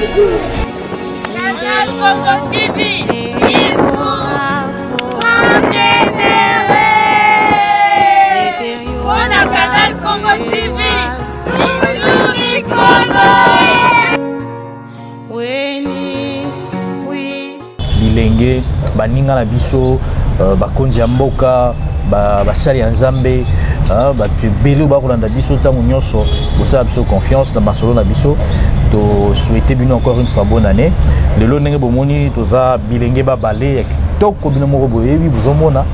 Canal Congo TV, il faut on a Canal Congo TV, Bilenge, baninga na biso, bakonzi ya mboka, basali ya nzambe, batu ebele bakolanda biso ntango nyonso bosala biso confiance na masolo na biso. To souhaiter bino encore une fois bonne année. Lelo ndenge bomoni toza bilenge babale ya kitoko bino moko boyebi bozomona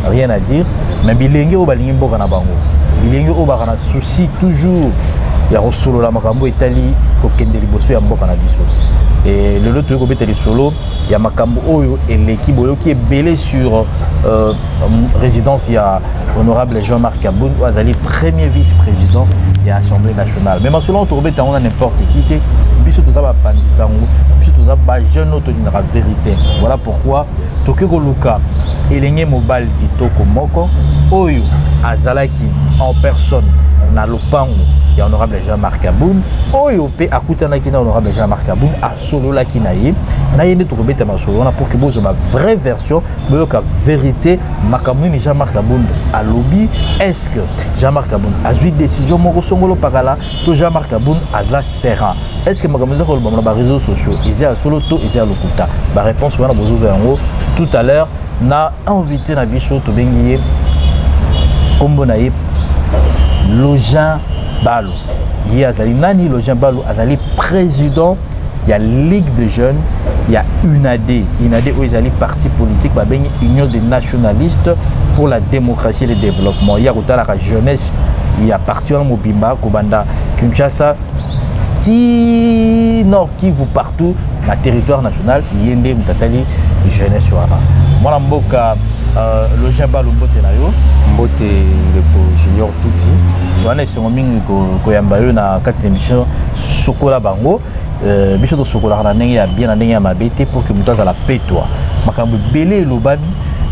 rien à dire, mais bilenge o balingi mboka na bango, bilenge o bakana souci toujours ya kosolola makambo etali kokende liboso ya mboka na biso. Et le lot de beteli solo ya makambo oyo eleki boyoki ebele sur résidence ya honorable Jean-Marc Kaboun azali premier vice-président de l'Assemblée nationale. Mais selon to beta on a n'importe qui te biso toza ba pandisango biso toza ba jeune auto d'une vérité. Voilà pourquoi tokeko luka elenge mobile kitoko moko oyo azalaki en personne na lopango ya honorable Jean-Marc Kaboun oyo pe akutana ki na honorable Jean-Marc Kaboun a solo la ki na ye nde to kobeta masolo na pour que bozo ma vraie version boyoka vérité makambo ni Jean-Marc Kaboun a lobby. Est-ce que Jean-Marc Kaboun a eu décision moko songolo pakala to Jean-Marc Kaboun a la serra? Est-ce que makambo zo kolba na ba réseaux sociaux ils a solo to ils a lokuta ba réponse wana bozo yango tout à l'heure na invité na biso to bengiye kombo na ye Login Balo. Il y a Nani Login Balo, azali président, il y a Ligue de jeunes, il y a UNAD. UNAD où ils allaient parti politique, bah ben Union des nationalistes pour la démocratie et le développement. Il y a la jeunesse, il y a parti en Mobimba, Kobanda, Kinshasa, Nord Kivu partout, dans le territoire national, il y a une jeunesse. Moi, le Jabal Mbote na yo Mbote ndeko junior tuti wana esongo mingi koyamba yo na kati émission sokola bango biso to sokola na ndenge ya bien na ndenge ya mabete pour que muto azala petwa makambo belé lobani.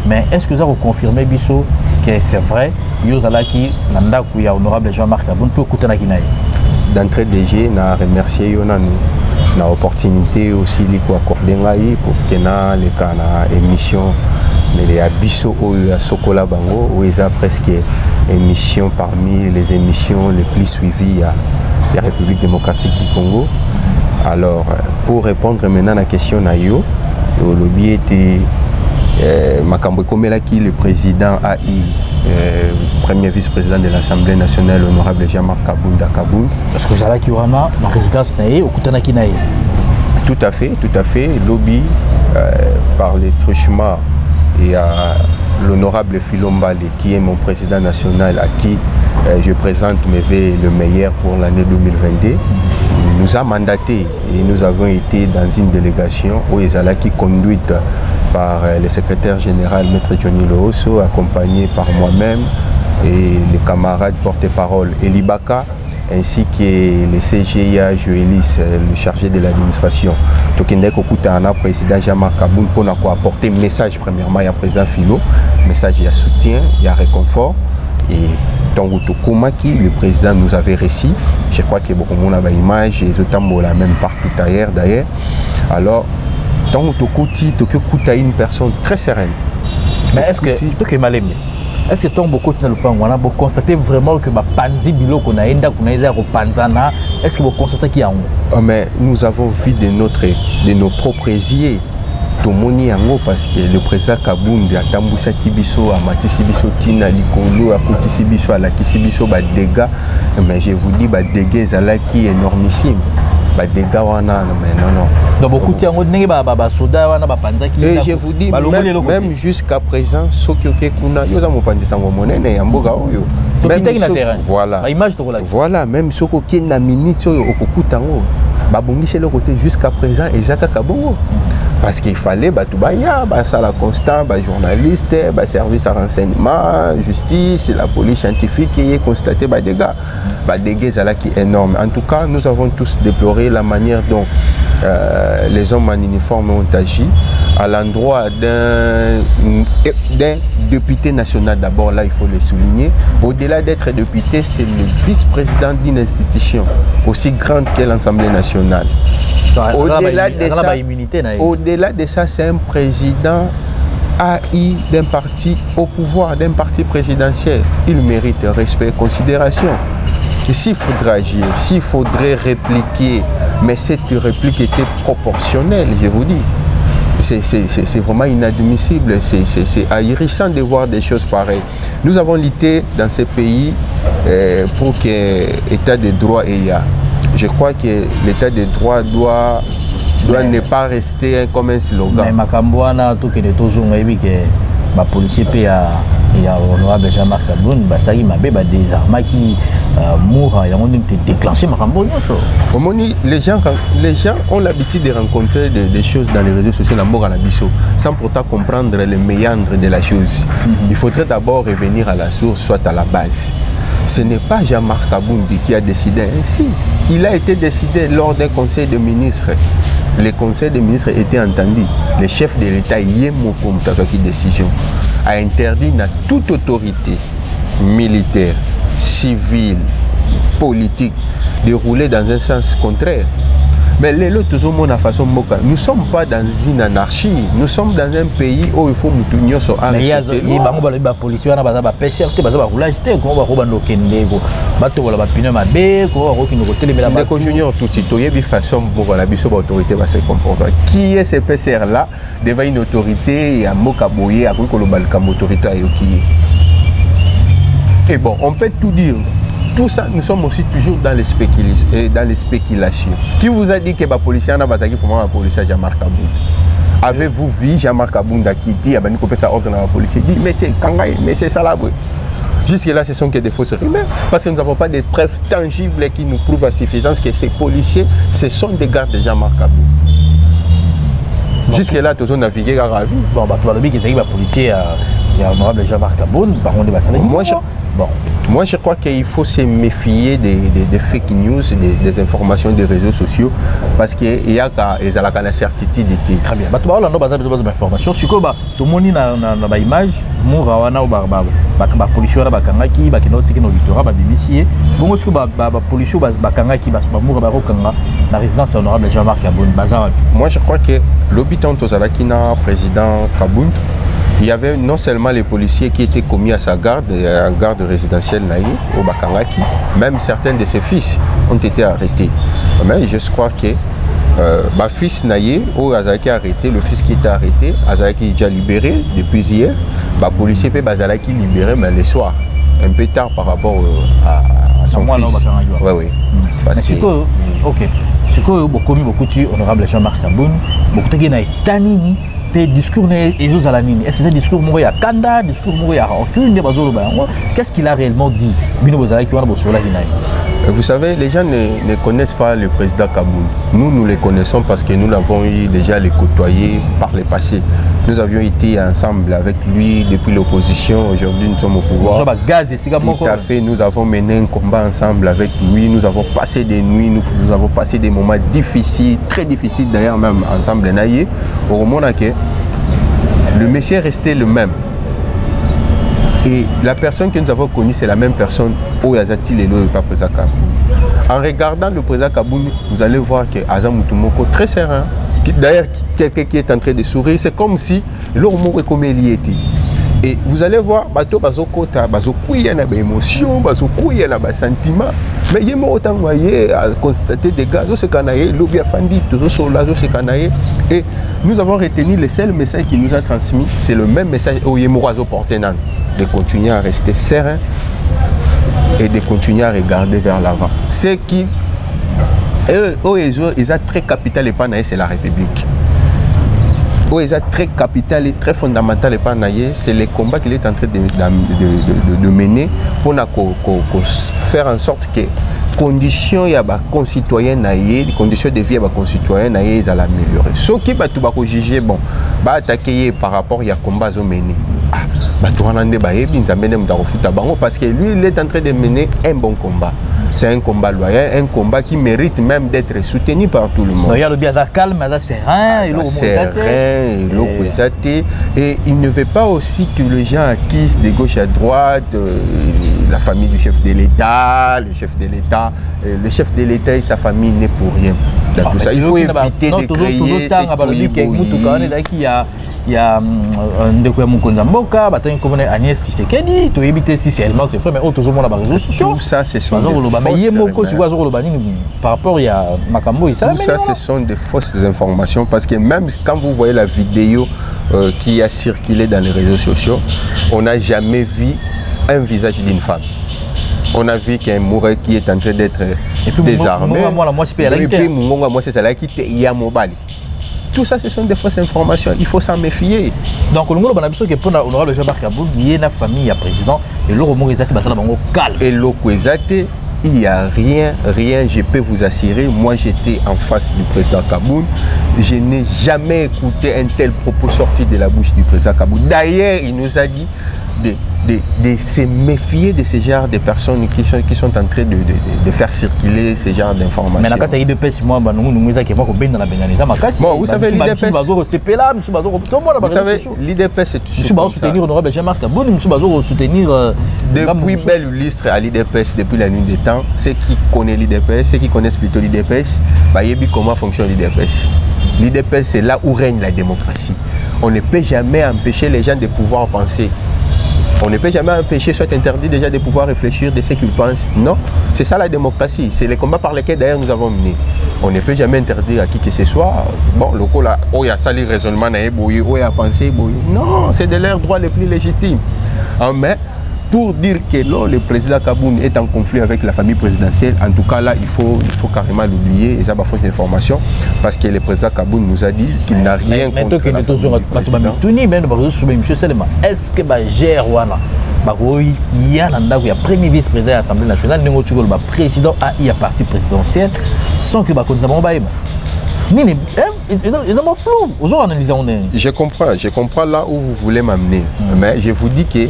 Mais est-ce que ça vous confirmer biso que c'est vrai yo zalaki na ndako ya honorable Jean-Marc Kaboun peut kutana kinaye? D'entrée DG na remercier yo na opportunité aussi liko accorder ngai pour que na le kana émission mais les Abisso ou Sokola Bango où ils ont presque émission parmi les émissions les plus suivies à la République démocratique du Congo. Alors pour répondre maintenant à la question Nayo, le lobby était Makambo Komela qui le président AI, premier vice-président de l'Assemblée nationale, honorable Jean-Marc Kaboun d'Akaboun. Est-ce que vous avez qui wana la résidence Naye ou Kutanaki Naye? Tout à fait. Lobby par les truchements. Et à l'honorable Philombale qui est mon président national à qui je présente mes vœux le meilleur pour l'année 2022, nous a mandaté et nous avons été dans une délégation où qui conduite par le secrétaire général Maître Johnny Looso, accompagné par moi-même et les camarades porte-parole Elibaka, ainsi que le CGIA Joëlis, le chargé de l'administration. Tokende Kokutana, président Jean-Marc Kaboun, pour apporter un message premièrement à président Philo, message de soutien, il y a réconfort. Et Tongo Tokomaki, le président nous avait réussi. Je crois qu'il y a beaucoup de images, et Zotambo la même partout ailleurs d'ailleurs. Alors, Tongo Tokoti, Tokyo Kuta une personne très sereine. Mais est-ce que Tokyo Malem? Est-ce que beaucoup de vous constatez vraiment que ma panzi bilo qu'on a enda qu'on a été panzana? Est-ce que vous constatez qu'il y a un? Mais nous avons vu de nos propres yeux Tomoni Yango parce que le président Kaboun a tamboussa Kibiso, a matisi biso tina likolo, a kotisi biso, a lakisi biso ba dégâts. Mais je vous dis ba dégâts zalaki énormissime. Ba dégâts wana mais non. Donc beaucoup de yango ndenge ba soda wana ba panza ki. Et je vous dis même jusqu'à présent soki kuna yo za mopandisa ngo monene ya mboka oyo. Voilà. Voilà, même soko ki na minute oyo okokuta ngo. Ba bongisi le côté jusqu'à présent ezaka kabongo. Parce qu'il fallait batubaya, la constant, journaliste, service à renseignement, justice, la police scientifique qui a constaté des dégâts qui énormes. En tout cas, nous avons tous déploré la manière dont les hommes en uniforme ont agi. à l'endroit d'un député national. D'abord, là, il faut le souligner. Au-delà d'être député, c'est le vice-président d'une institution aussi grande qu'est l'Assemblée nationale. Au-delà de ça, c'est un président AI d'un parti au pouvoir, d'un parti présidentiel. Il mérite respect et considération. Et s'il faudrait agir, s'il faudrait répliquer, mais cette réplique était proportionnelle, je vous dis. C'est vraiment inadmissible, c'est ahurissant de voir des choses pareilles. Nous avons lutté dans ces pays pour que l'état de droit ait. Je crois que l'état de droit doit ne pas rester comme un slogan. Mais Makambouana, tout que les policiers il y a honorable Jean-Marc Kaboun, ça y m'a des armes qui mourent et ont déclenché Makambouana. Les gens ont l'habitude de rencontrer des choses dans les réseaux sociaux, la mort à la biseau, sans pourtant comprendre les méandres de la chose. Il faudrait d'abord revenir à la source, soit à la base. Ce n'est pas Jean-Marc Kaboun qui a décidé ainsi. Il a été décidé lors d'un conseil de ministres. Le conseil des ministres était entendu. Le chef de l'État, Yemoko Mutazaki décision, a interdit à toute autorité militaire, civile, politique de rouler dans un sens contraire. Mais les autres, nous ne sommes pas dans une anarchie, nous sommes dans un pays où il faut nous tenir sur un respect. Qui est ce PCR-là devant une autorité à Mokaboye, à autorité à Yoki? Et bon, on peut tout dire. Tout ça, nous sommes aussi toujours dans les spéculations. Qui vous a dit que les policiers n'ont pas dit pour moi, policier Jean-Marc Kaboun? Avez-vous vu Jean-Marc Kaboun qui dit à ça ordre la police dit mais c'est Kangaï, mais c'est ça là. Jusque-là, ce sont que des fausses rumeurs. Parce que nous n'avons pas de preuves tangibles qui nous prouvent à suffisance que ces policiers, ce sont des gardes de Jean-Marc Kaboun. Jusque-là, tous ont navigué à la vie. Bon, tu vas le dire que les policiers, il y a honorable Jean-Marc Kaboun, moi, je crois qu'il faut se méfier des fake news, des informations des réseaux sociaux, parce qu'il y a une certitude. Très bien. Tu vas avoir des informations. Si tout le monde a une image, les policiers ont la résidence honorable Jean-Marc Kaboun. Moi, je crois que l'habitant de président Kaboun, il y avait non seulement les policiers qui étaient commis à sa garde résidentielle Naï, au Bakangaki, même certains de ses fils ont été arrêtés. Mais je crois que ma fils Naï, au Azaki arrêté, le fils qui était arrêté, Azaki est déjà libéré depuis hier, les policiers peuvent Azaki libéré, mais le soir, un peu tard par rapport à son fils. Oui. Parce que, ok, ce que beaucoup de honorable Jean-Marc Kaboun, beaucoup de discours est-ce que c'est discours à Kanda, discours à aucune qu'est-ce qu'il a réellement dit? Vous savez, les gens ne connaissent pas le président Kaboun. Nous les connaissons parce que nous l'avons eu déjà les côtoyer par le passé. Nous avions été ensemble avec lui depuis l'opposition. Aujourd'hui, nous sommes au pouvoir. Tout à fait, nous avons mené un combat ensemble avec lui. Nous avons passé des nuits, nous avons passé des moments difficiles, très difficiles d'ailleurs même ensemble. Au moment où le Messie est resté le même. Et la personne que nous avons connue, c'est la même personne au Yazati et le président Kaboun. En regardant le président Kaboun, vous allez voir que Azam Moutoumoko très serein. D'ailleurs, quelqu'un qui est en train de sourire, c'est comme si l'homme est comme il y était. Et vous allez voir, bateau bazo kota, bazo kouya na émotion, bazo kouya na sentiment. Mais il y a autant moyen à constater des gars, ce canaille, l'objet fandi, tout ce là, ce canaille. Et nous avons retenu le seul message qu'il nous a transmis, c'est le même message au Yemourazo Portenan, de continuer à rester serein et de continuer à regarder vers l'avant. Ce qui ils ont très capital et pas c'est la République. Ils ont très capital et très fondamental et pas c'est le combat qu'il est en train de mener pour faire en sorte que conditions y a concitoyens les conditions de vie à concitoyens ils allaient améliorer. Ce qui va tout juger bon va attaquer par rapport à combat mené. Parce que lui il est en train de mener un bon combat. C'est un combat loyal, un combat qui mérite même d'être soutenu par tout le monde. Il y a le bien calme, serein, et il ne veut pas aussi que les gens acquissent de gauche à droite, la famille du chef de l'État, le chef de l'État. Le chef de l'État et sa famille n'est pour rien. Dans tout ça. Il faut éviter de créer cette il y a un découvert Moukonzamboka, Agnès Tshisekedi, tu évites si c'est elle-même, c'est vrai, mais autres monde réseaux sociaux. Tout ça, ce sont des par rapport à Makambo et ça. Tout ça, ce sont des fausses informations parce que même quand vous voyez la vidéo qui a circulé dans les réseaux sociaux, on n'a jamais vu un visage d'une femme. On a vu qu'un Mouré qui est en train d'être désarmé. Et puis Mungonga, moi, c'est ça qui est à Mobali. Tout ça, ce sont des fausses informations. Il faut s'en méfier. Donc, on a besoin que pour l'honorable Jean-Marc Kaboul, il y a une famille à président et l'euro Morizate va calme. Et l'Okwezate, il n'y a rien, je peux vous assurer. Moi, j'étais en face du président Kaboul. Je n'ai jamais écouté un tel propos sorti de la bouche du président Kaboul. D'ailleurs, il nous a dit de se méfier de ce genre de personnes qui sont en train de faire circuler ce genre d'informations. Mais dans le cas de l'IDPS, moi, vous savez, l'IDPS, c'est toujours soutenir honorable Jean-Marc Kaboul, soutenir depuis belle lustre à l'IDPS depuis la nuit des temps. Ceux qui connaissent l'IDPS, ceux qui connaissent plutôt l'IDPS, comment fonctionne l'IDPS. L'IDPS, c'est là où règne la démocratie. On ne peut jamais empêcher les gens de pouvoir penser. On ne peut jamais empêcher, soit interdit déjà de pouvoir réfléchir de ce qu'ils pensent. Non, c'est ça la démocratie. C'est les combats par lesquels d'ailleurs nous avons mené. On ne peut jamais interdire à qui que ce soit. Bon, le coup là, il y a ça, les raisonnements, il y a pensé. Non, c'est de leurs droits les plus légitimes. Mais pour dire que le président Kaboul est en conflit avec la famille présidentielle, en tout cas là, il faut carrément l'oublier. Et ça va faire une information parce que le président Kaboul nous a dit qu'il n'a rien contre la famille présidentielle. Est-ce que il y a un premier vice-président de l'Assemblée nationale, le président a eu un parti présidentiel sans que je comprends là où vous voulez m'amener. Mais je vous dis que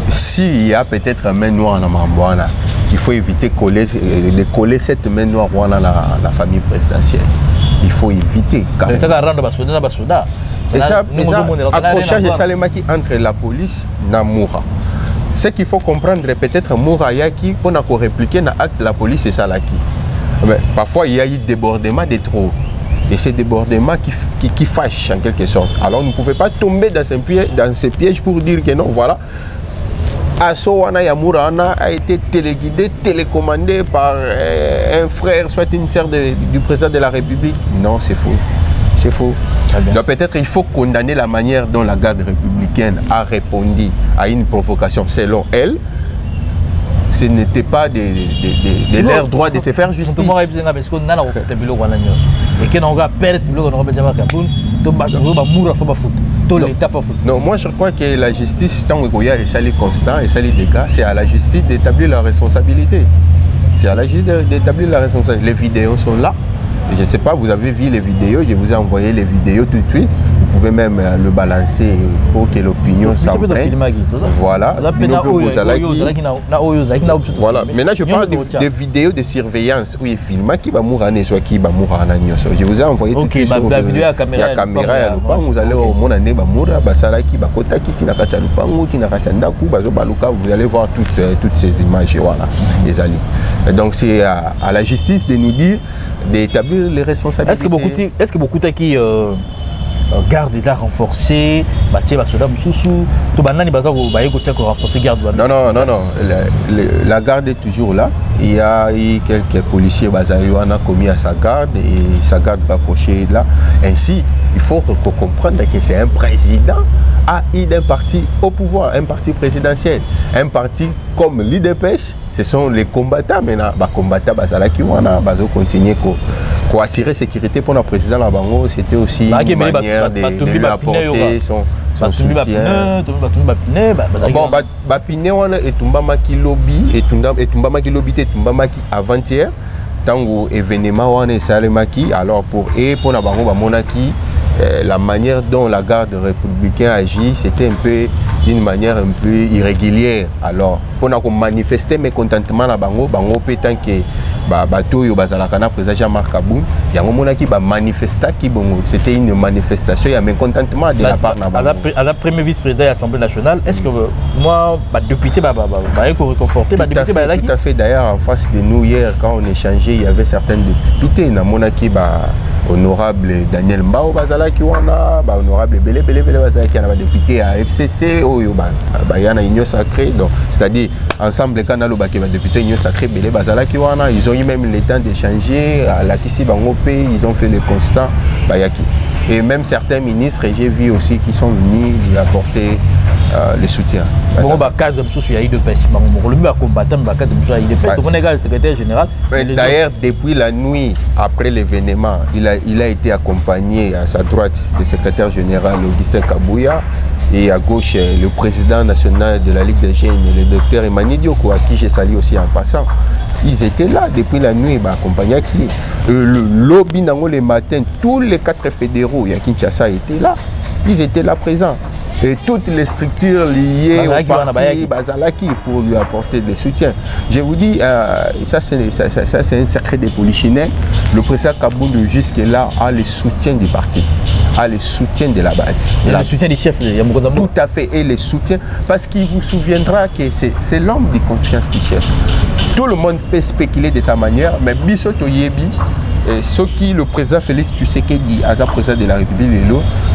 s'il y a peut-être un main noire dans Mambouana, il faut éviter de coller cette main noire dans la famille présidentielle. Il faut éviter. Et ça, accrochage de Salemaki entre la police et Moura. Ce qu'il faut comprendre, peut-être Moura Yaki, pour nous répliquer dans l'acte de la police et Salaki. Mais parfois, il y a eu débordement de trop. Et c'est débordement qui fâche en quelque sorte. Alors, vous ne pouvez pas tomber dans ces pièges pour dire que non, voilà. Assowana Yamourana a été téléguidé, télécommandé par un frère, soit une sœur du président de la République. Non, c'est faux. C'est faux. Donc peut-être il faut condamner la manière dont la garde républicaine a répondu à une provocation. Selon elle, ce n'était pas de leur droit de se faire justice. Non, moi je crois que la justice, tant qu'il y a des constats et des dégâts, c'est à la justice d'établir la responsabilité. C'est à la justice d'établir la responsabilité. Les vidéos sont là. Je ne sais pas, vous avez vu les vidéos, je vous ai envoyé les vidéos tout de suite. Vous pouvez même le balancer pour que l'opinion s'emprunte. Voilà. Voilà. Maintenant, je parle des vidéos de surveillance où il filme qui va mourir, soit qui va mourir. Je vous ai envoyé tout de suite. Il y a caméra, vous allez au monde année, vous allez voir toutes ces images. Voilà. Donc, c'est à la justice de nous dire d'établir les responsabilités. Est-ce que beaucoup qui garde les arts renforcés, non, la garde est toujours là. Il y a eu quelques policiers qui ont commis à sa garde et sa garde rapprochée là. Ainsi, il faut comprendre que c'est un président d'un parti au pouvoir, un parti présidentiel, un parti comme l'IDPS. Ce sont les combattants maintenant. Les combattants qui continuer à assurer la sécurité pour le président Labango. C'était aussi une manière de lui apporter son soutien. Bon, Bapiné et Tumbamaki lobby et Tumbamaki lobby et Tumbamaki avant-hier. Tant que événement est Salemaki, alors pour Nabango Monaki la manière dont la garde républicaine agit, c'était un peu d'une manière un peu irrégulière. Alors, pour manifester mécontentement à Bango, Bango tant que Batoyo Bazalakana président Jean-Marc Kaboun, il y a un moment qui va manifester qui bon, c'était une manifestation, il y a un mécontentement de la part de Bango. À la première vice-président de l'Assemblée nationale, est-ce que moi, député, réconforté, tout à fait. D'ailleurs, en face de nous hier, quand on échangeait, il y avait certains députés, Namonaki, honorable Daniel Mbao Bazalaki wana, honorable Bele Bazalaki wana député à FCC oyo yana union sacrée, donc c'est-à-dire ensemble quand on a député union sacrée Bele Bazalaki wana, ils ont eu même le temps d'échanger à la Kisi Bango P, ils ont fait le constat bayaki. Et même certains ministres, j'ai vu aussi qui sont venus lui apporter le soutien. Bon, cadre il y a eu de pêche. Le combattant, il y a eu de pêche. Donc on est le secrétaire général. D'ailleurs, depuis la nuit, après l'événement, il a été accompagné à sa droite le secrétaire général Augustin Kabouya et à gauche le président national de la Ligue des Jeunes, le docteur Emmanuel Dioko, à qui j'ai salué aussi en passant. Ils étaient là depuis la nuit, accompagnés qui le lobby le matin, tous les 4 fédéraux, il y a Kinshasa étaient là. Ils étaient là présents. Et toutes les structures liées au parti Bazalaki pour lui apporter des soutiens. Je vous dis, ça c'est un secret des polichinelles. Le président Kaboun jusque-là a le soutien du parti, a le soutien de la base. Et le soutien du chef de Yamoukoutambo. Tout à fait, et le soutien, parce qu'il vous souviendra que c'est l'homme de confiance du chef. Tout le monde peut spéculer de sa manière, mais Bissoto Yebi, ce qui le président Félix Tshisekedi, à président de la République,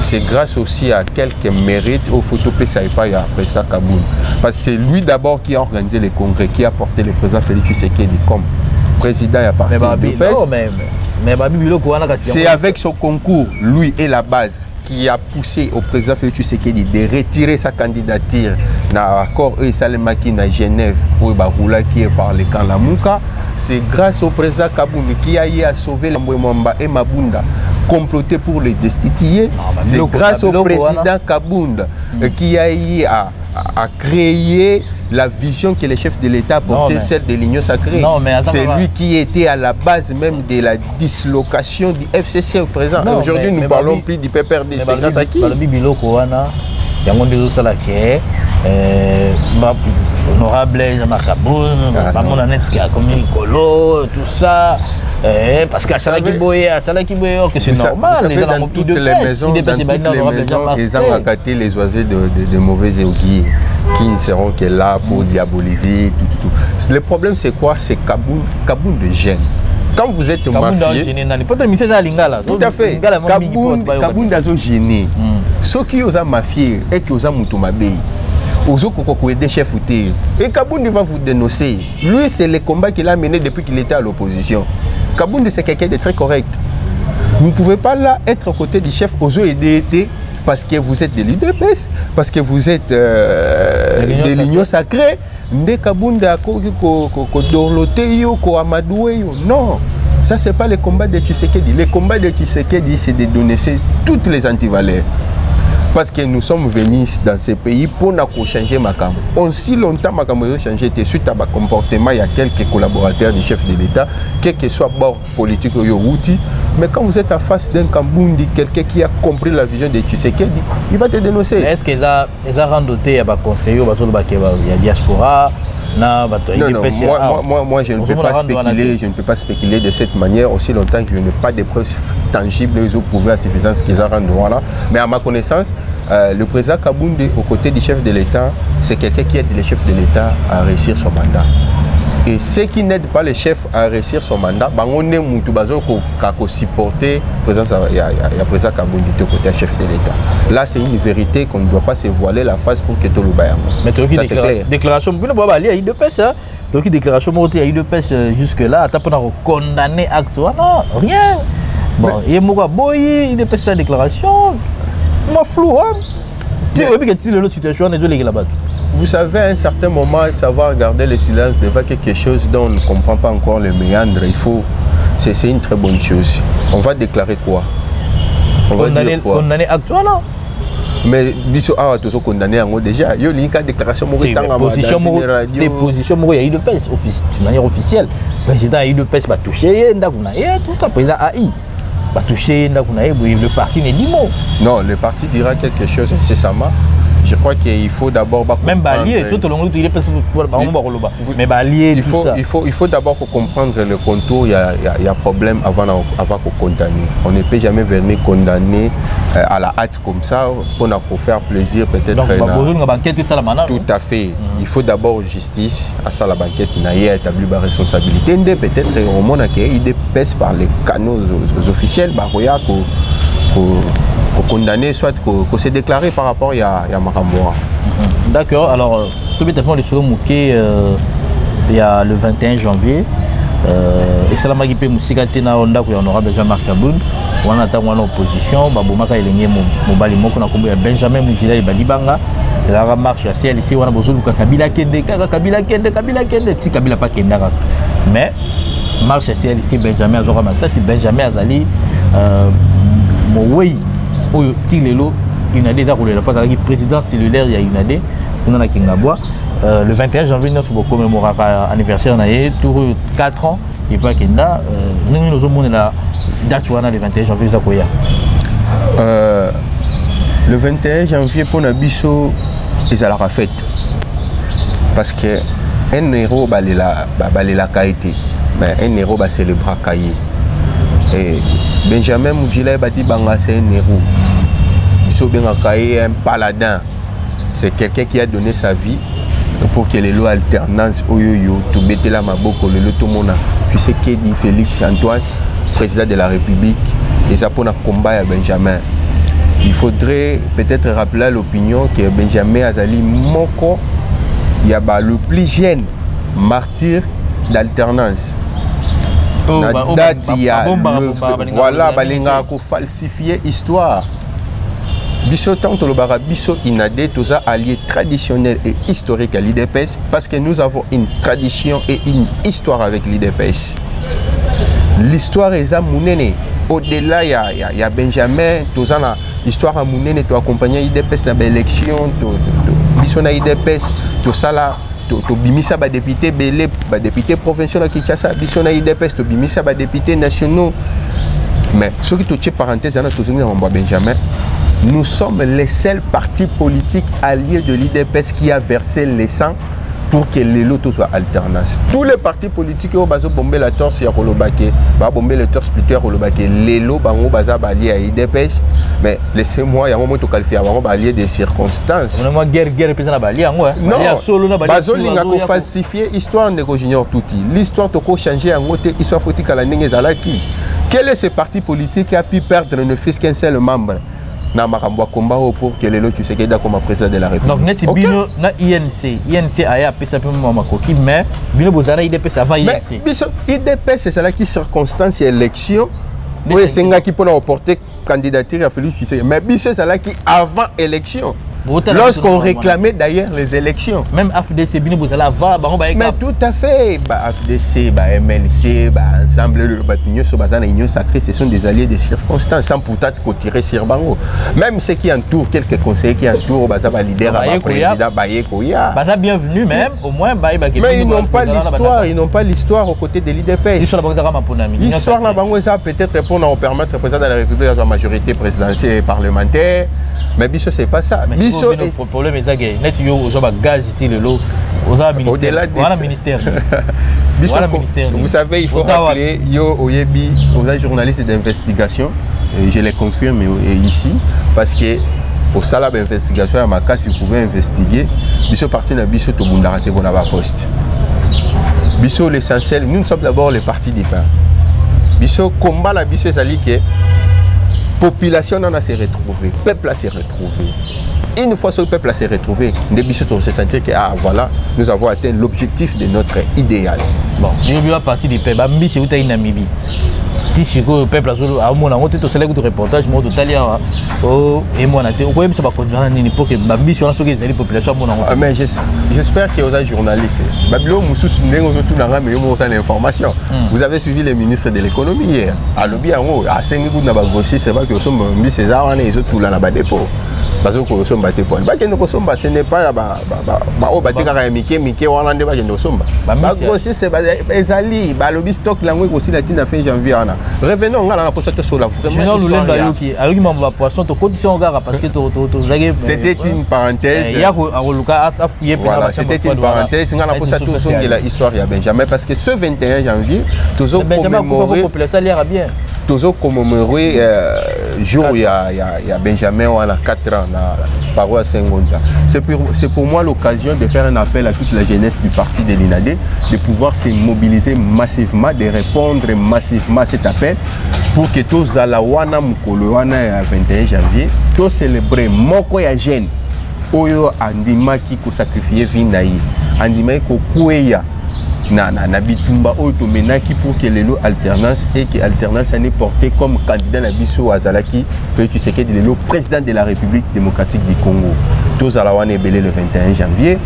c'est grâce aussi à quelques mérites au photo PSAIPA et à président Kaboun. Parce que c'est lui d'abord qui a organisé les congrès, qui a porté le président Félix Tshisekedi comme président et à partir de PES. C'est avec son concours, lui et la base, qui a poussé au président Félix Tshisekedi de retirer sa candidature dans l'accord Salemaki à Genève pour Baroula qui est par le camp Lamouka. C'est grâce au président Kaboun qui a eu à sauver Mbouemamba et Mabunda, comploté pour les destituer. C'est grâce au président Kaboun qui a eu à créer la vision que le chef de l'État portait, celle de l'Union sacrée. C'est lui qui était à la base même de la dislocation du FCC au présent. Aujourd'hui, nous ne parlons plus du PPRD. C'est grâce à qui? Honorable Jean-Marc Kaboun, qui a commis Colo, tout ça. Parce qu'à Salaki Boye, que c'est normal. Vous savez, dans toutes les maisons, ils ont gâté les oiseaux de mauvais augure qui ne seront que là pour diaboliser tout. Le problème, c'est quoi? C'est Kaboun de gêne. Quand vous êtes mafieux, tout à fait, Kaboun d'azo gêné. Ceux qui ont mafieux et qui ont moutoumabé, aux autres des chefs et Kaboun va vous dénoncer. Lui, c'est le combat qu'il a mené depuis qu'il était à l'opposition. Kaboun, c'est quelqu'un de très correct. Vous ne pouvez pas là être aux côtés du chef aux EDT parce que vous êtes de l'UDPS, parce que vous êtes de l'Union sacrée. Non, ça c'est pas le combat de Tshisekedi. Le combat de Tshisekedi, c'est de dénoncer toutes les antivaleurs. Parce que nous sommes venus dans ce pays pour changer Makambo. Aussi longtemps Makambo a changé suite à mon comportement, il y a quelques collaborateurs du chef de l'État, quel que soit bord politique ou outil. Mais quand vous êtes en face d'un Kambundi, quelqu'un qui a compris la vision de Tshisekedi, il va te dénoncer. Est-ce qu'ils ont rendoté à conseiller au diaspora? Non, moi je ne peux pas spéculer de cette manière aussi longtemps que je n'ai pas de preuves tangibles ou prouvées à suffisance qu'ils ont rendu là. Mais à ma connaissance, le président Kaboun, aux côtés du chef de l'État, c'est quelqu'un qui aide le chef de l'État à réussir son mandat. Et ceux qui n'aident pas le chef à réussir son mandat, on est supporter le président Kaboun du côté du chef de l'État. Là, c'est une vérité qu'on ne doit pas se voiler la face pour que tout le bail. Mais ça, c'est clair. Déclaration, il y a eu de pêche. Donc, déclaration, il y a eu de pêche jusque-là. Tu as condamné acte. Non, rien. Bon, il y a eu de pêche déclaration. Ma flou, hein. Vous savez, à un certain moment, savoir garder le silence devant quelque chose dont on ne comprend pas encore le méandre, c'est une très bonne chose. On va déclarer quoi? On va dire quoi? Condamner actuellement, non? Mais biso a tous condamné déjà. Il y a une déclaration des positions il y a eu de pêche de manière officielle. Le président a eu de pêche, touché, tout ça, le président a eu. touché le parti n'est dit mot. Non, le parti dira quelque chose incessamment. Je crois qu'il faut d'abord... Même Balié, tout le monde, il est pas... Mais Balié, il faut d'abord comprendre le contour, il y a problème avant qu'on condamne. On ne peut jamais venir condamner à la hâte comme ça pour faire plaisir peut-être. Tout à fait. Il faut d'abord justice, à ça la banquette, il y a établi la responsabilité. Peut-être au monde il dépasse par les canaux officiels, qu'on condamner, soit qu'on s'est déclaré par rapport à Makamboa. D'accord, alors, tout le monde est il y a le 21 janvier. Et ça m'a dit que Moussikatena Honda, qui est honorable Jean-Marc Kaboun, on a attendu en opposition, Babomaka est ligné Mobali Moko, on a combattu Benjamin Moudjila et Balibanga. La marche à ciel ici, on a besoin de Kabila Kende, Kabila Kende, si Kabila pas Kende. Mais, marche à ciel ici, Benjamin Azorama, ça c'est Benjamin Azali, Moué. Il y a des président cellulaire, il y a une année, le 21 janvier, nous avons commémoré l'anniversaire, tout 4 ans, et pas qu'il nous avons la date le 21 janvier. Le 21 janvier, pour Nabiso, ils ont la fête. Parce qu'un héros, il a qualité, mais un héros, il célèbre la cahier. Et Benjamin Moudjila Badi Banga, c'est un héros. Il un paladin. C'est quelqu'un qui a donné sa vie pour que les lois alternance, tout bête la maboko, le tout monde. Tu sais qui dit Félix Antoine, président de la République, et ça pour un combat à Benjamin. Il faudrait peut-être rappeler l'opinion que Benjamin Azali Moko, il y a le plus jeune martyr d'alternance. Voilà, balinga ko falsifier histoire. Biso tanto le bara biso inade tout ça allié traditionnel et historique à l'IDPS parce que nous avons une tradition et une histoire avec l'IDPS. L'histoire est à Mounene. Au-delà, il y a Benjamin, tout ça l'histoire à Mounene, tu accompagnes l'IDPS dans l'élection, biso na IDPS, tout ça là. To bimisa ba député belé ba député provincial à Kinshasa biso na IDPS to bimisa ba député nationaux mais ce qui touche parenthèse on a toujours en Benjamin nous sommes les seuls partis politiques alliés de l'IDPS qui a versé les sangs pour que les lots soient alternance. Tous les partis politiques ont bombé la torse à Rolobake, bombé le torse plutôt à Rolobake, les lots ont alliés à l'IDPS, mais laissez-moi, il y a un moment où il faut allier des circonstances. On a guerre non, Bazoli n'a pas falsifié l'histoire de Junior Touti. L'histoire a changé en côté, l'histoire faut que la Nengue Zalaki. Quel est ce parti politique qui a pu perdre ne fût qu'un seul membre? Na makambo combat pour que les lots tu sais qu'il comme président de la République. Donc net bino na INC aya pesa pe mama koki mais bino bozana IDPS avant INC. Mais IDPS c'est cela qui circonstance élection. Oui, c'est un qui peut apporter candidature à Félix Tshisekedi. Mais c'est cela qui avant élection. Lorsqu'on réclamait d'ailleurs les élections. Même AFDC, mais tout à fait. AFDC, MLC, Ensemble de l'Union sacrée, ce sont des alliés de circonstances, sans pourtant tirer sur Bango. Même ceux qui entourent, quelques conseillers qui entourent, leader, président, Baye-Koya. Bienvenue même, au moins, mais ils n'ont pas l'histoire, ils n'ont pas l'histoire aux côtés de l'IDPS. L'histoire de Bango, ça peut-être répondre au permettre au président de la République à la majorité présidentielle et parlementaire. Mais Bisso, c'est pas ça. Le problème est que gaz au-delà de ministère. Vous savez, il faut rappeler, aux journalistes d'investigation, je les confirme ici, parce que au salon d'investigation, à ma cas, si vous pouvez investiguer, Bisso parti de Bisso Tobundarate Bonaba Poste. Bisso, l'essentiel, nous sommes d'abord les partis des pains. Bisso combat la Bisso Zaliké. Population en a s'est retrouvée, peuple a s'est retrouvé. Une fois que le peuple s'est retrouvé, nous se sentir que voilà, nous avons atteint l'objectif de notre idéal. Bon, nous avons parti du peuple, c'est où tu es Namibie. Si le peuple a un reportage, et moi, j'espère que vous êtes journaliste. Vous avez suivi les ministres de l'économie hier. À l'objet, à 5 minutes, c'est vrai que nous sommes les autres là bas dépôt. Parce que nous sommes battus pour le bac et nous sommes ce n'est pas au bâtiment Mickey Hollandais. C'est Ezali, le stock langue aussi la fin janvier. Revenons à la poisson sur la vraiment histoire. C'était une parenthèse. Voilà, c'était une parenthèse. On a posé tout sur la histoire de Benjamin parce que ce 21 janvier, toujours commémorer jour il y a Benjamin on a 4 ans la paroisse Saint-Gonza. C'est pour moi l'occasion de faire un appel à toute la jeunesse du parti de l'INAD de pouvoir se mobiliser massivement, de répondre massivement à cet appel pour que tous à la wana mukolo wana 21 janvier tous célébrer moko ya jeune oyo andimaki ko sacrifier vie na ye andimaki ko kueya na bitumba oyo menaki pour que lelo alternance et que alternance n'est porté comme candidat na biso azalaki Félix Tshisekedi lelo président de la République démocratique du Congo. Tous à la wana ebele le 21 janvier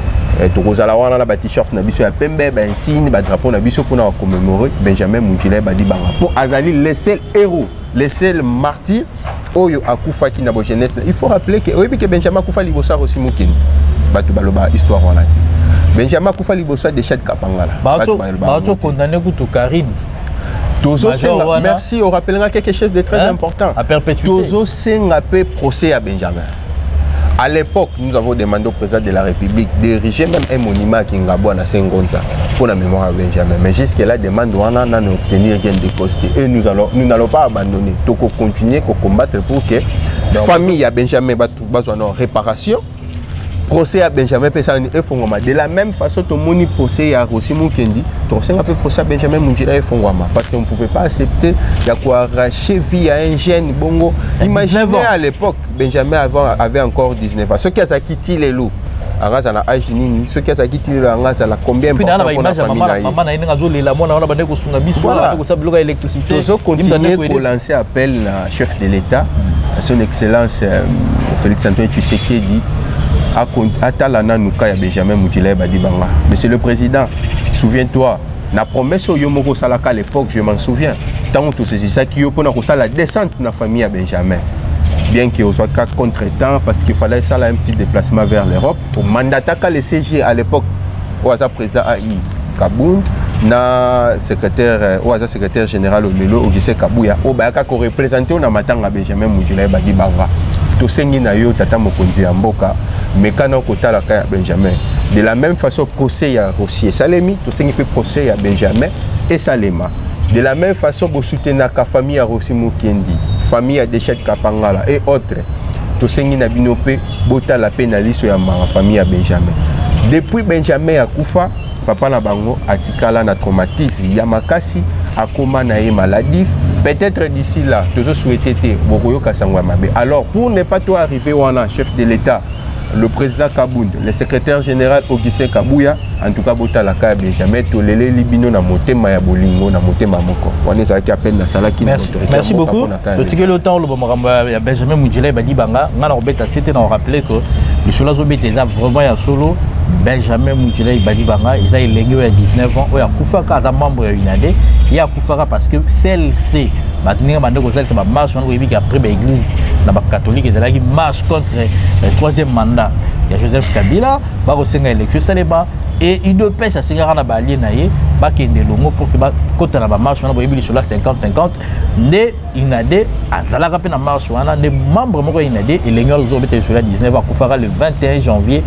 tous à la wana ba t-shirt na biso ya pembe ba insigne ba drapeau na biso pour commémorer Benjamin Mundjila Badi Banga pour azali le seul héros, le seul martyr oyo akufa ki na bo jeunesse. Il faut rappeler que oyebi que Benjamin akufa libosa aussi mukini batu baloba histoire wana. Benjamin Koufa Libosa de Chad Kapangala. Bato condamné pour Karine. Merci, on rappellera quelque chose de très important. À perpétuité. Tozo Sengapé procès à Benjamin. À l'époque, nous avons demandé au président de la République d'ériger même un monument à Kingabo à Sengonza pour la mémoire de Benjamin. Mais jusque-là, demande on a obtenir rien de posté. Et nous n'allons pas abandonner. Donc, on continue à combattre pour que la famille à Benjamin ait une réparation. Procès à Benjamin Pesani et Fongoma. De la même façon, tout le monde procès à Rossi Mukendi, tout le monde procès à Benjamin Mundjila et Fongoma. Parce qu'on ne pouvait pas accepter de arracher vie à un jeune bongo. Imaginez à l'époque, Benjamin avait encore 19 ans. Ceux qui ont quitté les loups, ceux qui ont quitté les loups, combien de temps pour la famille? Tous continuer à lancer appel à chef de l'État, à son Excellence Félix Antoine Tshisekedi. Benjamin Mundjila Badi Banga. Monsieur le Président, souviens-toi, la promesse au Yomoko Salaka à l'époque, je m'en souviens. Tant que c'est ça qui a la descente de la famille à Benjamin. Bien qu'il soit cas contre-temps, parce qu'il fallait ça un petit déplacement vers l'Europe. Pour mandater le CG à l'époque, au président AI Kaboun, na secrétaire général Omelo Ogise Kabouya, au Bayaka ko représenté na matanga Benjamin Mundjila Badi Banga. Tosengi na yo tata mokonzi ya mboka mekana kotala ka Benjamin. De la même façon procès ya Rossi Salemi, tosengi pe procès ya Benjamin et Salema. De la même façon bo soutenir ka famille ya Rossi Mukendi, famille ya Dechet Kapangala et autres. Tosengi na binope botala pénaliste ya ma famille ya Benjamin. Depuis Benjamin akufa, papa na bango atikala na traumatisme ya makasi akoma na ye maladif. Peut-être d'ici là, toujours souhaité Boroyo Kasangwa Mabe. Alors, pour ne pas tout arriver au chef de l'État, le président Kabound, le secrétaire général Ogise Kabouya, en tout cas, Botala Ka Benjamin, Tolele Libino na motema ya bolingo na motema moko. On est à qui appelle la sala qui. Merci beaucoup. Le ticket le temps, le Benjamin Mundjila Badi Banga, on a c'était on rappelait que le Solazo était vraiment un solo. Benjamin Mundjila Badi Banga, ils ont élevé à 19 ans, il y a Koufaka, un membre de l'UNAD, il y a Koufaka parce que celle-ci, maintenant, c'est ma marche, on a vu qu'après l'église catholique, ils ont marche contre le troisième mandat. Il y a Joseph Kabila, il y a l'élection Salema, et il doit payer sa cigarette à Bali, il y a longo pour que quand on a marche, on a vu sur la 50-50, les INAD, Zala rappelle la marche, les membres de l'INAD, et les gens ont sur la 19 ans, Koufaka le 21 janvier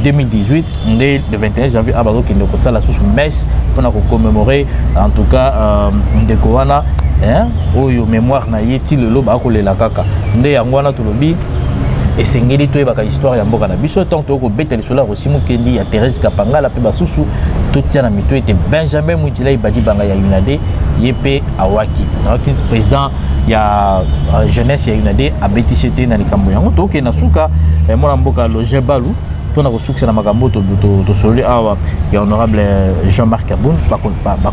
2018, le 21 janvier, à Baro qui nous conçoit la source messe pour commémorer en tout cas Ndekowana, au mémoire naïti le loba akole la kaka, Nde Yangwana Tolobi. Et c'est une histoire de Mboka Nabiso. Tant que Betel Sola, aussi Mukendi, à Thérèse Kapanga, la Pebasusu, tout tient à Mito était Benjamin Mundjila Badi Banga Yunade, Yepe Awaki. Donc, le président, il y a jeunesse Yunade, à BTCT, Nanikamboyango, donc il y a Nasuka, et moi, Mboka Loge Balou. Pour nous succès dans Magambo, il y a honorable Jean-Marc Kaboun,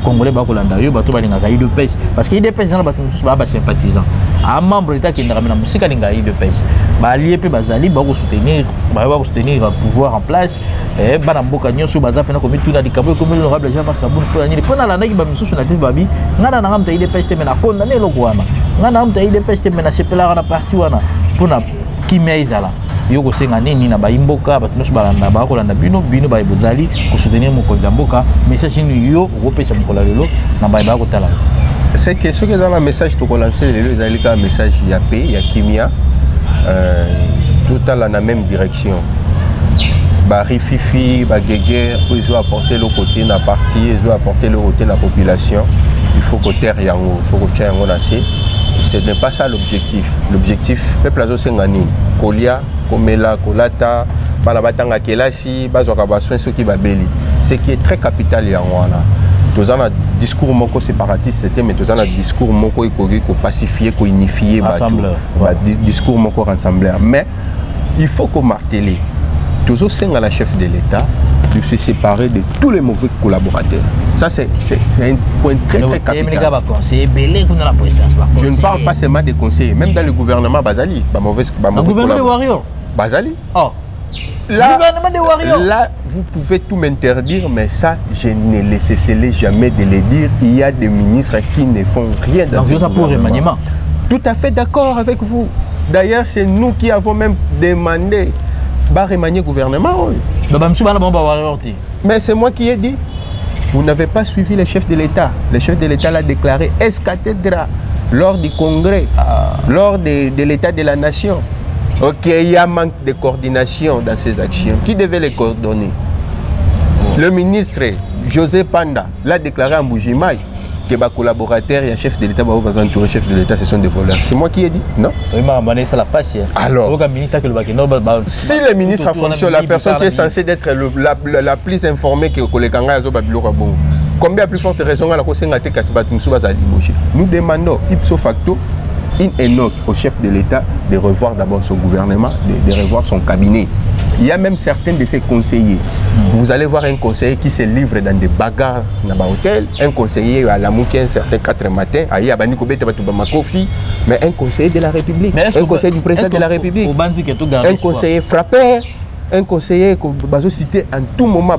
Congolais, Bakolandayo, de pêche. Parce qu'il y a des pêches dans le sympathisant. Un membre de l'État qui est dans la musique de pêche. Allié pe bazali ba soutenir le pouvoir en place et banamboka nyoso baza pena comme tout na dikabo comme l'honorable Jean-Marc Kaboun pour ani pour na landa ki ba misusu na tv babi ngana na ngamta ile peste mena condamner lokwana ngana ngamta ile peste mena sepela na parti wana pour na kimezala yoko senga nini na baimboka batunoso balanda ba kolanda bino ba bozali ko soutenir mokonzi mboka message ni yo opesa mokola lelo na ba ko tala. C'est que ce qui est dans le message que vous lancez, c'est un message il y a paix, il y a kimia, tout à la même direction. Bari Fifi, Bagéguer, ils ont apporté le côté de la partie, ils ont apporté le côté de la population. Il faut que terre yango, il faut que terre yango assez. Ce n'est pas ça l'objectif. L'objectif, peuple azo sengani, kolia, komela, kolata, balabatanga kelasi, bazwaka bassoin ceux qui babeli. Ce qui est très capital yango là. Tous en a discours moko séparatiste c'était mais tous en a discours moko écologique, pacifier, unifier, discours moko rassembleur. Mais il faut qu'on martèle. Tous au sein à la chef de l'État de se séparer de tous les mauvais collaborateurs. Ça c'est un point très capital. Je ne parle pas seulement des conseillers, même dans le gouvernement Bazali, le gouvernement des Warriors. Bazali. Oh. Là, là, vous pouvez tout m'interdire, mais ça, je ne laisserai jamais de le dire. Il y a des ministres qui ne font rien dans ce gouvernement. Tout à fait d'accord avec vous. D'ailleurs, c'est nous qui avons même demandé de remanier le gouvernement. Mais c'est moi qui ai dit. Vous n'avez pas suivi le chef de l'État. Le chef de l'État l'a déclaré ex-cathedra lors du congrès, lors de l'État de la nation. Ok, il y a un manque de coordination dans ces actions. Qui devait les coordonner? Le ministre José Panda l'a déclaré en Bougimaï que les collaborateurs et le chef de l'État, le chef de l'État, ce sont des voleurs. C'est moi qui ai dit, non? Alors, si le ministre a fonction, la personne qui est censée être la plus informée que les Kangas, combien de plus forte raison nous demandons ipso facto une note au chef de l'État de revoir d'abord son gouvernement, de revoir son cabinet. Il y a même certains de ses conseillers. Vous allez voir un conseiller qui se livre dans des bagarres dans l'hôtel, un conseiller à la mouki un certain 4 matin, mais un conseiller de la République, un conseiller du président de la République, un conseiller frappeur, un conseiller que vous citer en tout moment,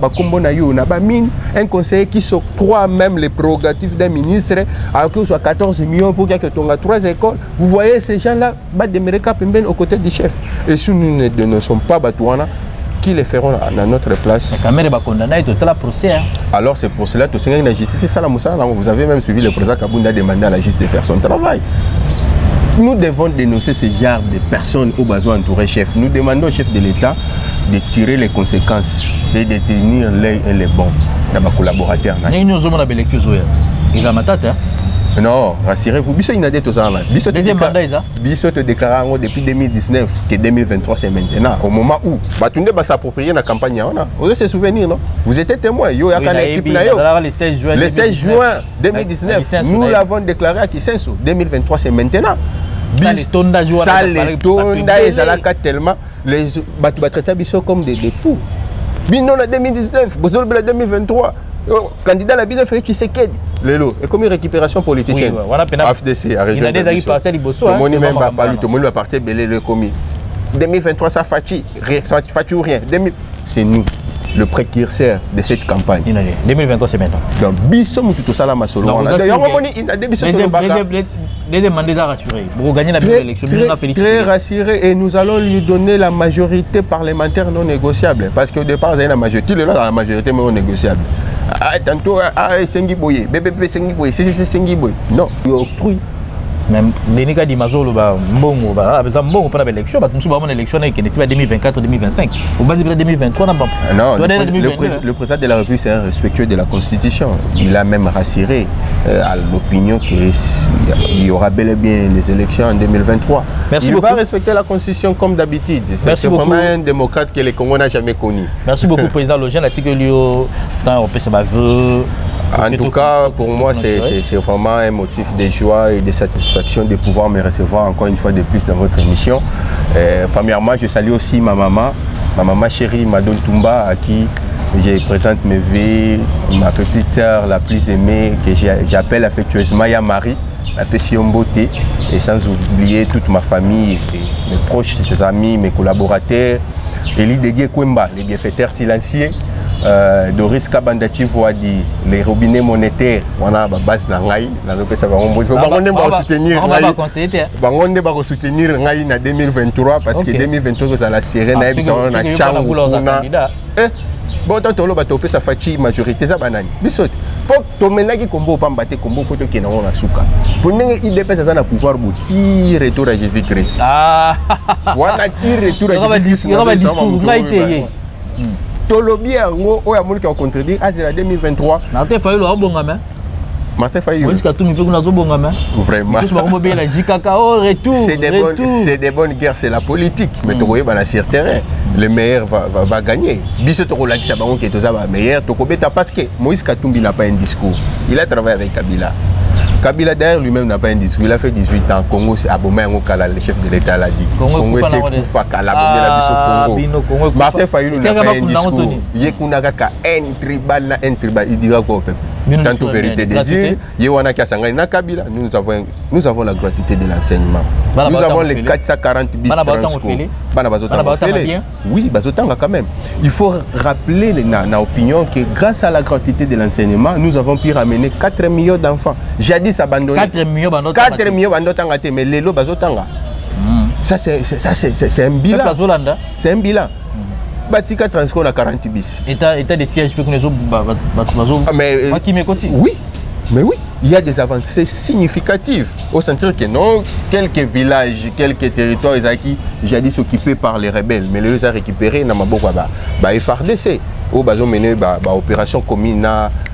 un conseiller qui s'octroie même les prérogatives d'un ministre, alors que soit 14 millions pour qu'il y ait 3 écoles. Vous voyez ces gens-là, aux côtés du chef. Et si nous ne sommes pas Batouana, qui les feront à notre place? Alors c'est pour cela que la justice, c'est ça la moussa. Vous avez même suivi le président Kabounda demander à la justice de faire son travail. Nous devons dénoncer ce genre de personnes au besoin entouré chef. Nous demandons au chef de l'État de tirer les conséquences et de tenir l'œil et les bons dans nos collaborateurs. Non, rassurez-vous, Bissot il n'a dit tout ça. Bissot te déclare depuis 2019 que 2023 c'est maintenant. Au moment où Batunde va s'approprier la campagne. Vous avez ce souvenir, non? Vous étiez témoin. Le 16 juin 2019, nous l'avons déclaré à Kisenso. 2023 c'est maintenant. Ça les tonda et Zalaka tellement les traitent Bissot comme des fous. Binon en 2019, Bozol en 2023. Candidat la bille fait qui se quede. Lelo, et comme une récupération politicienne. AFDC a rejoint. Il y a des tout le monde va partir belé le commis. 2023 ça fatigue rien. C'est nous le précurseur de cette campagne. 2023 c'est maintenant. Donc Bissom tout ça là ma solo. D'ailleurs il a des Bissom les mandats rassurés. Pour gagner la élection, très rassuré et nous allons lui donner la majorité parlementaire non négociable parce qu'au départ il y a la majorité, il est là dans la majorité non négociable. Tantôt Sengi Boye, BBP Sengi Boye, CCC Sengi Boye. Non, il octroie. Même Denis Kadi Mazolo, Mbongo, Mbongo pour l'élection, parce que nous avons une élection qui est 2024-2025. Au bas de 2023, non, le président de la République est respectueux de la Constitution. Il a même rassuré à l'opinion qu'il y aura bel et bien les élections en 2023. Il va respecter la Constitution comme d'habitude. C'est vraiment un démocrate que le Congo n'a jamais connu. Merci beaucoup, Président Logien. En tout cas, pour moi, c'est vraiment un motif de joie et de satisfaction de pouvoir me recevoir encore une fois de plus dans votre émission. Premièrement, je salue aussi ma maman chérie, Madone Toumba, à qui je présente mes vœux, ma petite sœur la plus aimée, que j'appelle affectueusement Yamari, la petite beauté, et sans oublier toute ma famille, mes proches, mes amis, mes collaborateurs, Elie Degué Kwemba, les bienfaiteurs silencieux. Doris Kabandachi voit dit les robinets monétaires on a base na ngai na pesa bango soutenir ngai na 2023 parce que 2023 ça la serré na biso na changu na bon tant tolo ba topé sa fachi majorité za banani bisot pour to menaki combo pambate combo photo qui na on suka pour ndenge IDPS za na pouvoir boti retour à Jésus Christ wana tire retour à Jésus Christ tolobi yango oya moni ka contredire à 2023 na te faille lo bonga mais Martin Fayou. Vraiment. C'est des bonnes guerres, c'est la politique. Mais tu vois, sur le terrain, le meilleur va gagner. Biso to relax ça qui est le meilleur. Parce que Moïse Katumbi n'a pas un discours. Il a travaillé avec Kabila. Kabila d'ailleurs lui-même n'a pas un discours. Il a fait 18 ans. Congo, c'est Abomé Ngokala, le chef de l'État l'a dit. Congo, c'est Koufaka, Congo. Martin Fayou n'a pas un discours. Il y a un tribal. Il dira quoi au peuple? Tantôt vérité des îles, nous avons la gratuité de l'enseignement. Nous avons les 440 bis transco. Oui, quand même. Il faut rappeler dans l'opinion que grâce à la gratuité de l'enseignement, nous avons pu ramener 4 millions d'enfants. Jadis abandonnés. 4 millions d'enfants, mais les lots bazotanga. Ça c'est un bilan. C'est un bilan. Batika Transco na 40 bis. État des sièges pour que les autres oui, mais oui, il y a des avancées significatives. Au sens que non, quelques villages, quelques territoires qui jadis occupés par les rebelles, mais les a récupérés dans ma FARDC. Au bazo mené opération commune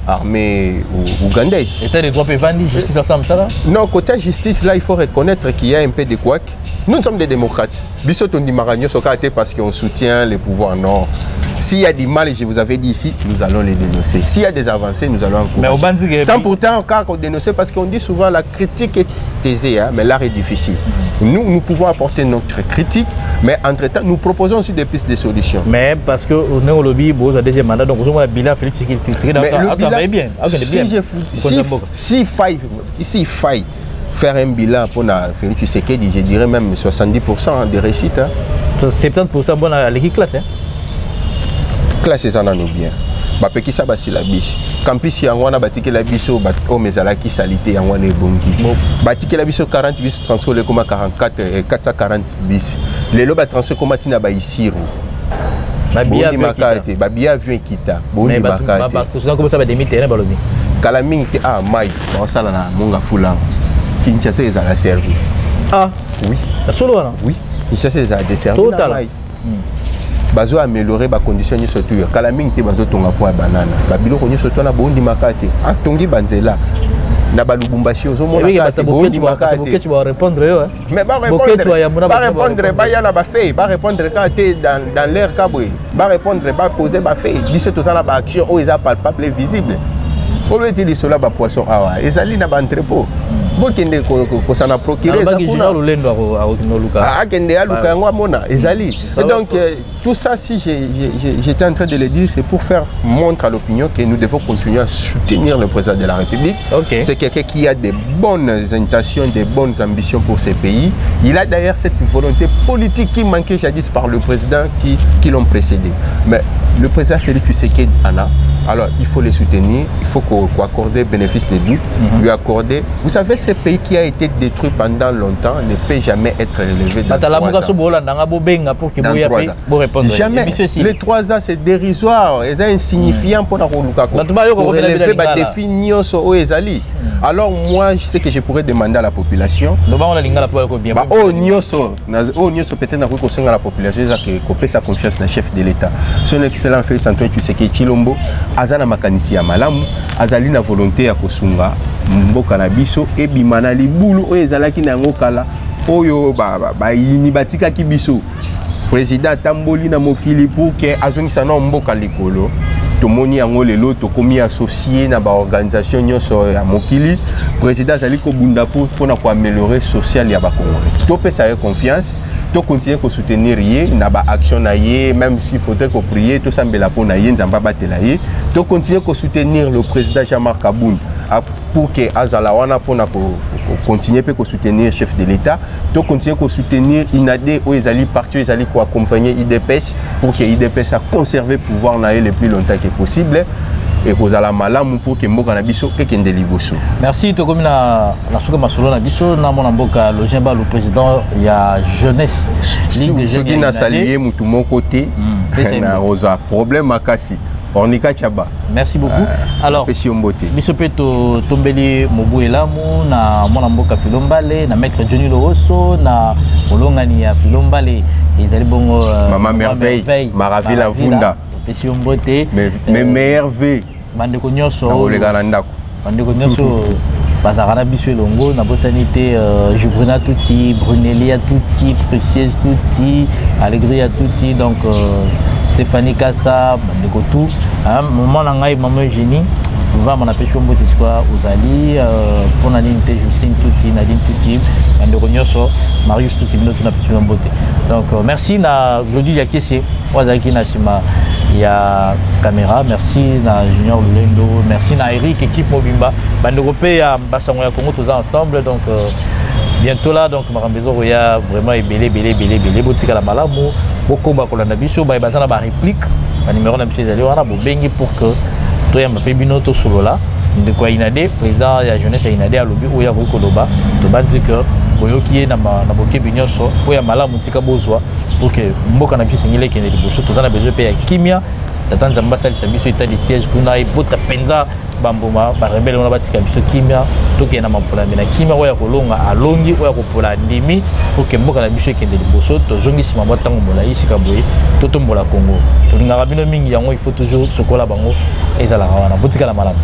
armée ougandaise. État des droits pévandi, justice ensemble ça là? Non, côté justice là, il faut reconnaître qu'il y a un peu de couac. Nous sommes des démocrates. Bissot on dit Maragno Sokate parce qu'on soutient les pouvoirs. Non. S'il y a du mal, je vous avais dit ici, nous allons les dénoncer. S'il y a des avancées, nous allons encourager. Sans pourtant encore dénoncer, parce qu'on dit souvent la critique est aisée, hein, mais l'art est difficile. Nous pouvons apporter notre critique, mais entre-temps, nous proposons aussi des pistes de solutions. Mais parce que on est au lobby, vous avez deuxième mandat, donc vous avez un bilan Félix Tshisekedi. S'il faille faire un bilan pour Félix Tshisekedi, je dirais même 70% de réussite. Hein. 70% bon à l'équipe classe. Hein? Classe en nous bien. Bapeki ça basi la bis. Campus yangwana batike la biso bato mezala ki salité yangwana ebongi. Batike la biso 40 bis transfert le comme 44 440 bis. Les loba transfert comme tina ba isiru. Bondi makate, babia avion kita. Bondi makate. Parce que ça comme ça ba demi terrain balobi. Kalaming te ah mai, ba sala na monga fula. Kinshasa ezala servi. Ah, oui. Solo wana? Oui. Kinshasa ezala desservi. Total. Bazo améliorer ba conditions ni surtout kala mingi te bazo tonga point banana ba biloko ni surtout na bondi makate atongi banzela na ba lubumbashi ozo mona kate bondi makate tu vas répondre yo hein mais ba répondre ba yana ba fait ba répondre kate dans l'air kabwe ba répondre ba poser ba fait biso to ça na ba action o eza palpable visible o le ti cela ba poisson awa ezali na ba entrepôt bokende ko sana procurer ça et donc tout ça si j'étais en train de le dire c'est pour faire montre à l'opinion que nous devons continuer à soutenir le président de la République. C'est quelqu'un qui a des bonnes intentions, des bonnes ambitions pour ces pays. Il a d'ailleurs cette volonté politique qui manquait jadis par le président qui l'ont précédé. Mais le président Félix Tshisekedi en a. Alors il faut les soutenir, il faut qu'on accorde bénéfice des doutes, lui accorder. Vous savez, ce pays qui a été détruit pendant longtemps ne peut jamais être relevé dans 3 ans. Jamais. Les 3 ans, c'est dérisoire, c'est insignifiant pour relever les défis. Alors moi, je sais que je pourrais demander à la population. Peut-être la population qui sa confiance dans le chef de l'État. Son excellent Félix Antoine Tshisekedi Tshilombo, azana makanisi ya malamu, azali na volonté ya kosunga mboka na biso e bimana libulu oyo ezalaki na yango kala oyo bayini batikaki biso. Président tamboli na mokili pour que azongisa na mboka likolo. Tomoni yango lelo tokomi associé na ba organisation nyonso ya mokili. Président azali ko bunda pour na ko améliorer social ya ba Congolais. To pesa confiance. To continuer à soutenir na ba action na ye, même s'il faudrait qu'on prie, tout ça mbela pour na ye, nzamba batela ye. To continuer à soutenir le président Jean-Marc Kaboun pour que Azalawana pour na continuer à soutenir le chef de l'État. To continuer à soutenir Inade ou ezali parti ezali ko accompagner IDPS pour que IDPS a conservé le pouvoir na ye le plus longtemps que possible. et kozala malamu pour que mboka na biso ekende liboso. Merci to comme na suka masolo na biso na mona mboka Lojemba le président ya jeunesse ligue des jeunes. Ce qui n'a salué mutu mon côté na rosa problème makasi. Ornika Chaba. Merci beaucoup. Alors, biso pe to tombeli mobu elamu na mona mboka Filombale na maître Johnny Loroso na olongani ya Filombale ezali bongo Maman Merveille Maravilla Vunda. Pesi mbote mais merveille bande ko nyoso na olegana ndako bande ko nyoso bazarana biso elongo na bosanité Jubrina tuti Brunelia tuti Précieuse tuti Allegria tuti donc Stéphanie Kassa bande ko tout moment na ngai maman Eugénie va mon appel chombo tiswa ozali pour Naninte Justine tuti Nadine tuti bande ko nyoso Marius tuti bino tuna pesi mbote donc merci na Glodie ya Kessier wazaki na sima ya caméra, merci na Junior Lulendo, merci na Eric, équipe Mobimba, Bandegopé à Bassango ya Congo tous ensemble donc bientôt là donc Marambezo Roya vraiment belé botika la malamu beaucoup ba kolanda biso ba batana ba réplique ba numéro na monsieur Zali wana bo bengi pour que to ya mpe bino to solo là de quoi inade président ya jeunesse inade a lobby oya ko loba to banzi que boyoki na boke binyoso oya malamu tika bozwa pour que mboka na biso ngile kende liboso tozana besoin pe ya kimia tatanza mbasali sa biso état de siège kuna ibota penza bamboma ba rebelle ona batika biso kimia toke na mapola na kimia oya kolonga alongi oya kopola ndimi pour que mboka na biso kende liboso to zongi sima motango mola isika boye totombola Congo tolinga bino mingi yango il faut toujours sokola bango ezala wana botika la malamu.